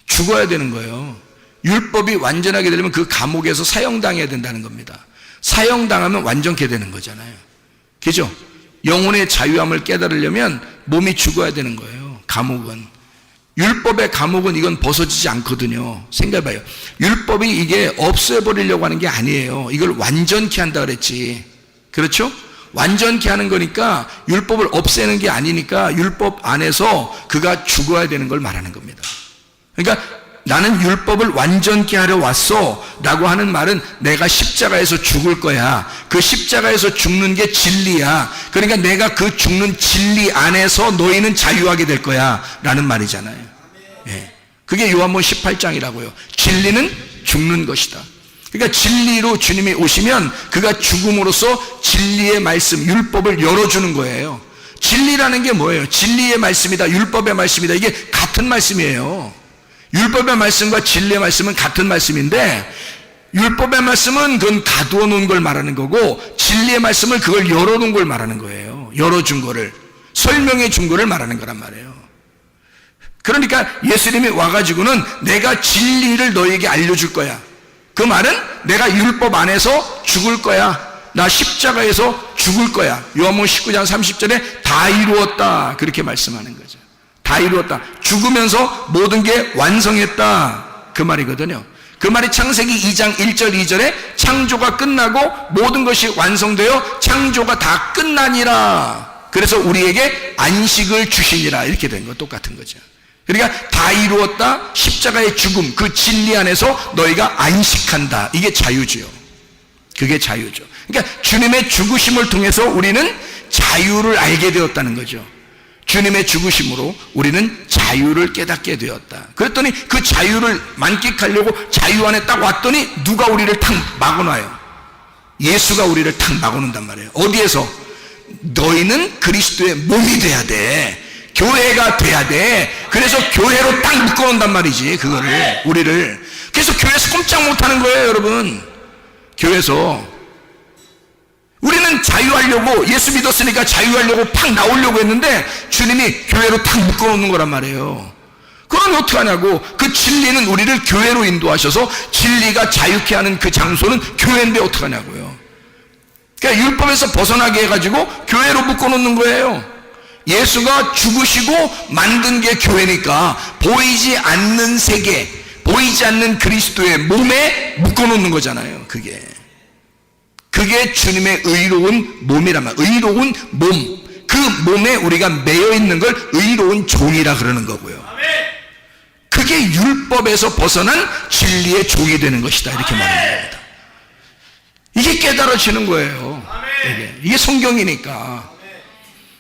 죽어야 되는 거예요. 율법이 완전하게 되려면 그 감옥에서 사형당해야 된다는 겁니다. 사형당하면 완전케 되는 거잖아요. 그죠? 영혼의 자유함을 깨달으려면 몸이 죽어야 되는 거예요. 감옥은. 율법의 감옥은 이건 벗어지지 않거든요. 생각해봐요. 율법이 이게 없애버리려고 하는 게 아니에요. 이걸 완전케 한다 그랬지. 그렇죠? 완전케 하는 거니까 율법을 없애는 게 아니니까 율법 안에서 그가 죽어야 되는 걸 말하는 겁니다. 그러니까 나는 율법을 완전케 하려 왔어 라고 하는 말은 내가 십자가에서 죽을 거야. 그 십자가에서 죽는 게 진리야. 그러니까 내가 그 죽는 진리 안에서 너희는 자유하게 될 거야 라는 말이잖아요. 예. 그게 요한복음 18장이라고요. 진리는 죽는 것이다. 그러니까 진리로 주님이 오시면 그가 죽음으로써 진리의 말씀, 율법을 열어주는 거예요. 진리라는 게 뭐예요? 진리의 말씀이다, 율법의 말씀이다. 이게 같은 말씀이에요. 율법의 말씀과 진리의 말씀은 같은 말씀인데, 율법의 말씀은 그건 가두어 놓은 걸 말하는 거고, 진리의 말씀을 그걸 열어놓은 걸 말하는 거예요. 열어준 거를, 설명해 준 거를 말하는 거란 말이에요. 그러니까 예수님이 와가지고는 내가 진리를 너에게 알려줄 거야. 그 말은 내가 율법 안에서 죽을 거야. 나 십자가에서 죽을 거야. 요한복음 19장 30절에 다 이루었다 그렇게 말씀하는 거죠. 다 이루었다. 죽으면서 모든 게 완성했다 그 말이거든요. 그 말이 창세기 2장 1절 2절에 창조가 끝나고 모든 것이 완성되어 창조가 다 끝나니라. 그래서 우리에게 안식을 주시니라 이렇게 된 거 똑같은 거죠. 그러니까 다 이루었다. 십자가의 죽음, 그 진리 안에서 너희가 안식한다. 이게 자유지요. 그게 자유죠. 그러니까 주님의 죽으심을 통해서 우리는 자유를 알게 되었다는 거죠. 주님의 죽으심으로 우리는 자유를 깨닫게 되었다. 그랬더니 그 자유를 만끽하려고 자유 안에 딱 왔더니 누가 우리를 탁 막아놔요. 예수가 우리를 탁 막아놓는단 말이에요. 어디에서? 너희는 그리스도의 몸이 돼야 돼. 교회가 돼야 돼. 그래서 교회로 딱 묶어놓는단 말이지, 그거를, 우리를. 그래서 교회에서 꼼짝 못하는 거예요, 여러분. 교회에서. 우리는 자유하려고, 예수 믿었으니까 자유하려고 팍 나오려고 했는데 주님이 교회로 탁 묶어놓는 거란 말이에요. 그럼 어떻게 하냐고. 그 진리는 우리를 교회로 인도하셔서 진리가 자유케 하는 그 장소는 교회인데 어떻게 하냐고요. 그러니까 율법에서 벗어나게 해가지고 교회로 묶어놓는 거예요. 예수가 죽으시고 만든 게 교회니까 보이지 않는 세계, 보이지 않는 그리스도의 몸에 묶어놓는 거잖아요. 그게 주님의 의로운 몸이란 말이에요. 의로운 몸. 그 몸에 우리가 매여 있는 걸 의로운 종이라 그러는 거고요. 그게 율법에서 벗어난 진리의 종이 되는 것이다 이렇게 말하는 겁니다. 이게 깨달아지는 거예요. 이게 성경이니까.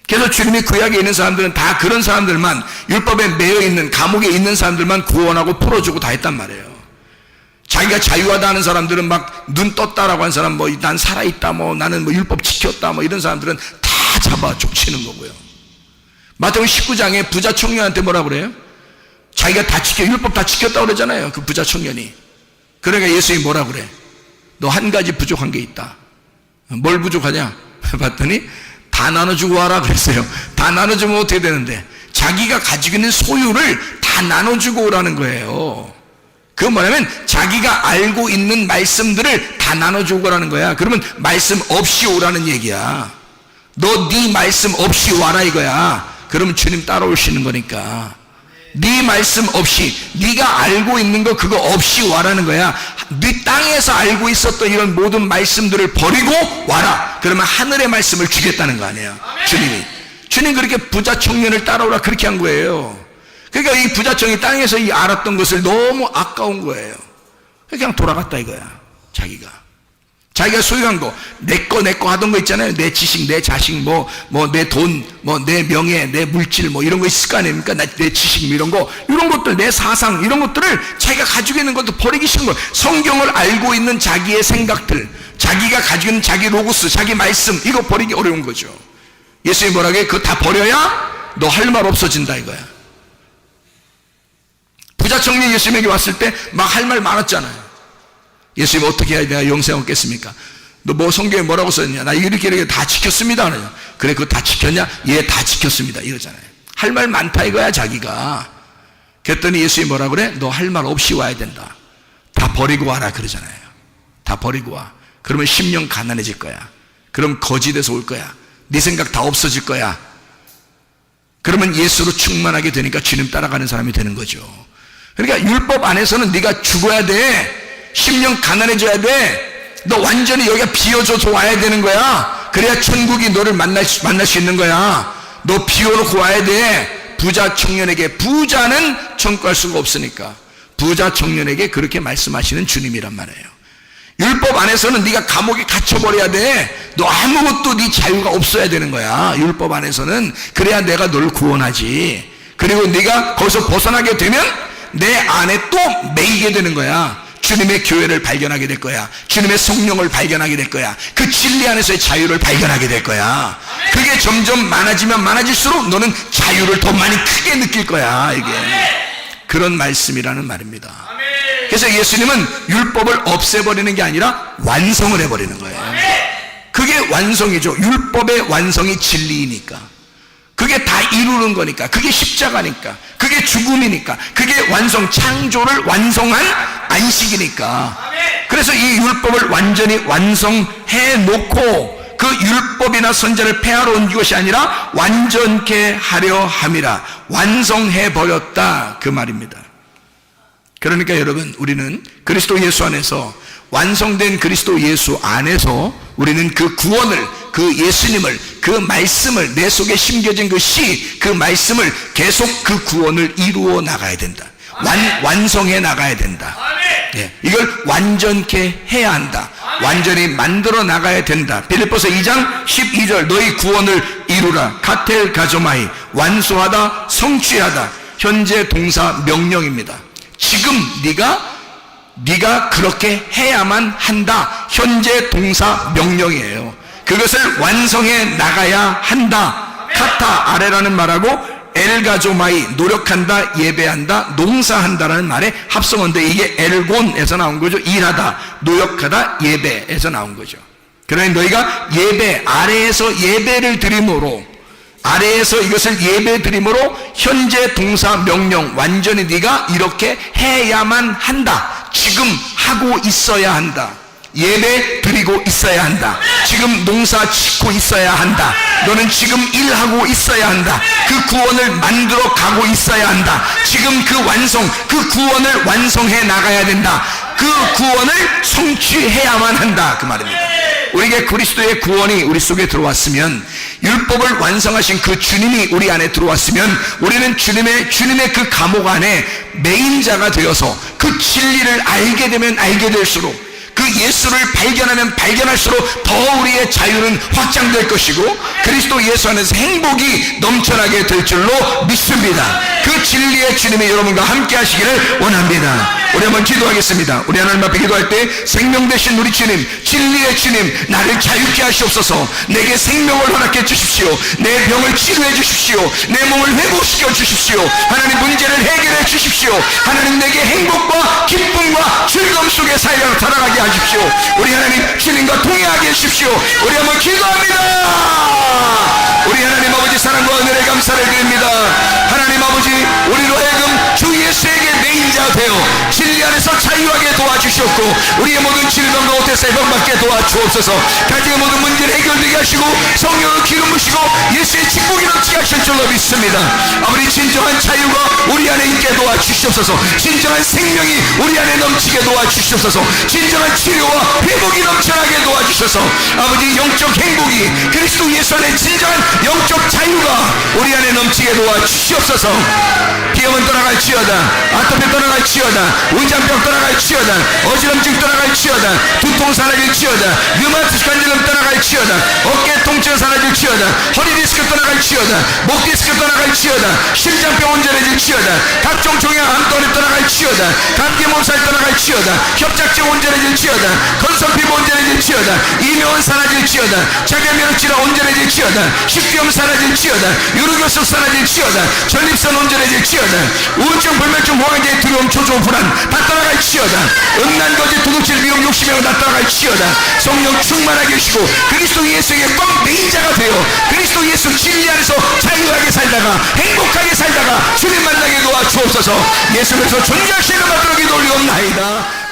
그래서 주님이 구약에 있는 사람들은 다 그런 사람들만, 율법에 매여있는 감옥에 있는 사람들만 구원하고 풀어주고 다 했단 말이에요. 자기가 자유하다 하는 사람들은 막 눈 떴다라고 하는 사람, 뭐 난 살아있다, 뭐 나는 뭐 율법 지켰다, 뭐 이런 사람들은 다 잡아 족치는 거고요. 마태복음 19장에 부자 청년한테 뭐라 그래요? 자기가 다 율법 다 지켰다고 그러잖아요. 그 부자 청년이. 그러니까 예수님이 뭐라 그래? 너 한 가지 부족한 게 있다. 뭘 부족하냐? 봤더니 다 나눠주고 와라 그랬어요. 다 나눠주면 어떻게 되는데? 자기가 가지고 있는 소유를 다 나눠주고 오라는 거예요. 그건 뭐냐면 자기가 알고 있는 말씀들을 다 나눠주고 오라는 거야. 그러면 말씀 없이 오라는 얘기야. 너 네 말씀 없이 와라 이거야. 그러면 주님 따라오시는 거니까. 네 말씀 없이, 네가 알고 있는 거 그거 없이 와라는 거야. 네 땅에서 알고 있었던 이런 모든 말씀들을 버리고 와라. 그러면 하늘의 말씀을 주겠다는 거 아니에요. 주님 그렇게 부자 청년을 따라오라 그렇게 한 거예요. 그러니까 이 부자 청년이 땅에서 이 알았던 것을 너무 아까운 거예요. 그냥 돌아갔다 이거야. 자기가 소유한 거, 내 거 하던 거 있잖아요. 내 지식, 내 자식, 내 돈, 내 명예, 내 물질, 이런 거 있을 거 아닙니까? 내 지식, 이런 것들, 내 사상, 이런 것들을 자기가 가지고 있는 것도 버리기 싫은 거예요. 성경을 알고 있는 자기의 생각들, 자기가 가지고 있는 자기 로고스, 자기 말씀, 이거 버리기 어려운 거죠. 예수님이 뭐라고 해? 그거 다 버려야 너 할 말 없어진다 이거야. 부자 청년이 예수님에게 왔을 때 막 할 말 많았잖아요. 예수님 어떻게 해야 내가 영생 얻겠습니까? 너 뭐 성경에 뭐라고 썼냐? 나 이렇게 다 지켰습니다. 그래 그거 다 지켰냐? 예, 다 지켰습니다. 이러잖아요. 할 말 많다 이거야 자기가. 그랬더니 예수님이 뭐라고 그래? 너 할 말 없이 와야 된다. 다 버리고 와라 그러잖아요. 다 버리고 와. 그러면 심령 가난해질 거야. 그럼 거짓에서 올 거야. 네 생각 다 없어질 거야. 그러면 예수로 충만하게 되니까 주님 따라가는 사람이 되는 거죠. 그러니까 율법 안에서는 네가 죽어야 돼. 심령 가난해져야 돼. 너 완전히 여기가 비워져서 와야 되는 거야. 그래야 천국이 너를 만날 수 있는 거야. 너 비워놓고 와야 돼. 부자 청년에게, 부자는 청구할 수가 없으니까 부자 청년에게 그렇게 말씀하시는 주님이란 말이에요. 율법 안에서는 네가 감옥에 갇혀버려야 돼. 너 아무것도 네 자유가 없어야 되는 거야. 율법 안에서는. 그래야 내가 너를 구원하지. 그리고 네가 거기서 벗어나게 되면 내 안에 또 매이게 되는 거야. 주님의 교회를 발견하게 될 거야. 주님의 성령을 발견하게 될 거야. 그 진리 안에서의 자유를 발견하게 될 거야. 그게 점점 많아지면 많아질수록 너는 자유를 더 많이 크게 느낄 거야. 이게 그런 말씀이라는 말입니다. 그래서 예수님은 율법을 없애버리는 게 아니라 완성을 해버리는 거예요. 그게 완성이죠. 율법의 완성이 진리이니까. 그게 다 이루는 거니까. 그게 십자가니까. 그게 죽음이니까. 그게 완성, 창조를 완성한 안식이니까. 그래서 이 율법을 완전히 완성해 놓고 그 율법이나 선제를 폐하러 온 것이 아니라 완전케 하려 함이라. 완성해 버렸다, 그 말입니다. 그러니까 여러분, 우리는 그리스도 예수 안에서, 완성된 그리스도 예수 안에서 우리는 그 구원을, 그 예수님을, 그 말씀을, 내 속에 심겨진 그 시, 그 말씀을 계속 그 구원을 이루어 나가야 된다. 완성해 나가야 된다. 예, 이걸 완전케 해야 한다. 완전히 만들어 나가야 된다. 빌립보서 2장 12절, 너희 구원을 이루라. 카텔 가조마이, 완수하다, 성취하다. 현재 동사 명령입니다. 지금 네가 그렇게 해야만 한다. 현재 동사 명령이에요. 그것을 완성해 나가야 한다. 카타, 아래라는 말하고 엘가조마이, 노력한다, 예배한다, 농사한다라는 말의 합성어인데 이게 엘곤에서 나온 거죠. 일하다, 노력하다, 예배에서 나온 거죠. 그러니 너희가 예배, 아래에서 예배를 드림으로, 아래에서 이것을 예배 드림으로 현재 동사 명령, 완전히 네가 이렇게 해야만 한다. 지금 하고 있어야 한다. 예배 드리고 있어야 한다. 지금 농사 짓고 있어야 한다. 너는 지금 일하고 있어야 한다. 그 구원을 만들어 가고 있어야 한다. 지금 그 완성, 그 구원을 완성해 나가야 된다. 그 구원을 성취해야만 한다, 그 말입니다. 우리에게 그리스도의 구원이 우리 속에 들어왔으면, 율법을 완성하신 그 주님이 우리 안에 들어왔으면, 우리는 주님의 그 감옥 안에 매인자가 되어서 그 진리를 알게 되면 알게 될수록, 그 예수를 발견하면 발견할수록 더 우리의 자유는 확장될 것이고 그리스도 예수 안에서 행복이 넘쳐나게 될 줄로 믿습니다. 그 진리의 주님이 여러분과 함께 하시기를 원합니다. 우리 한번 기도하겠습니다. 우리 하나님 앞에 기도할 때, 생명 되신 우리 주님, 진리의 주님, 나를 자유케 하시옵소서. 내게 생명을 허락해 주십시오. 내 병을 치료해 주십시오. 내 몸을 회복시켜 주십시오. 하나님, 문제를 해결해 주십시오. 하나님, 내게 행복과 기쁨과 즐거움 속에 살아가게 하십시오. 우리 하나님, 주님과 동행하게 해주십시오. 우리 한번 기도합니다. 우리 하나님 아버지, 사랑과 은혜에 감사를 드립니다. 하나님 아버지, 우리로 하여금 주 예수에게 매인자 되어 진리 안에서 자유하게 도와주셨고, 우리의 모든 질병과 오태세 병받게 도와주옵소서. 가정의 모든 문제를 해결되게 하시고 성령을 기름 부시고 예수의 축복이 넘치게 하실 줄로 믿습니다. 아버지, 진정한 자유가 우리 안에 있게 도와주시옵소서. 진정한 생명이 우리 안에 넘치게 도와주시옵소서. 진정한 치료와 회복이 넘쳐나게 도와주셔서 아버지, 영적 행복이, 그리스도 예수 안에 진정한 영적 자유가 우리 안에 넘치게 도와주시옵소서. 비염은 떠나갈지어다, 아토피 떠나갈지어다, 의장병 떠나갈지어다, 어지럼증 떠나갈지어다, 두통 사라질지어다, 류마티스 관절염 떠나갈지어다, 어깨 통증 사라질지어다, 허리 디스크 떠나갈지어다, 목 디스크 떠나갈지어다, 심장병 온전해질지어다, 각종 종양 암떠리 떠나갈지어다, 감기 몸살 떠나갈지어다, 협착증 온전해질지어다, 건선피부 온전해질지어다, 이명은 사라질지어다, 자가면역 질환 온전해질지어다, 식비염 사라질지어다, 유르교습 사라질지어다, 전립선 온전해질지어다, 우울증, 불면증, 보강제, 두려움, 초조, 불안 다 떠나갈지어다, 음란, 거짓, 도둑질, 미움, 욕심이 다 떠나갈지어다. 성령 충만하게 해주시고 그리스도 예수에게 꽉 매인자가 되어 그리스도 예수 진리 안에서 자유하게 살다가 행복하게 살다가 주님 만나게 도와주옵소서. 예수께서 존귀하시는 받들어 기도 올리옵나이다.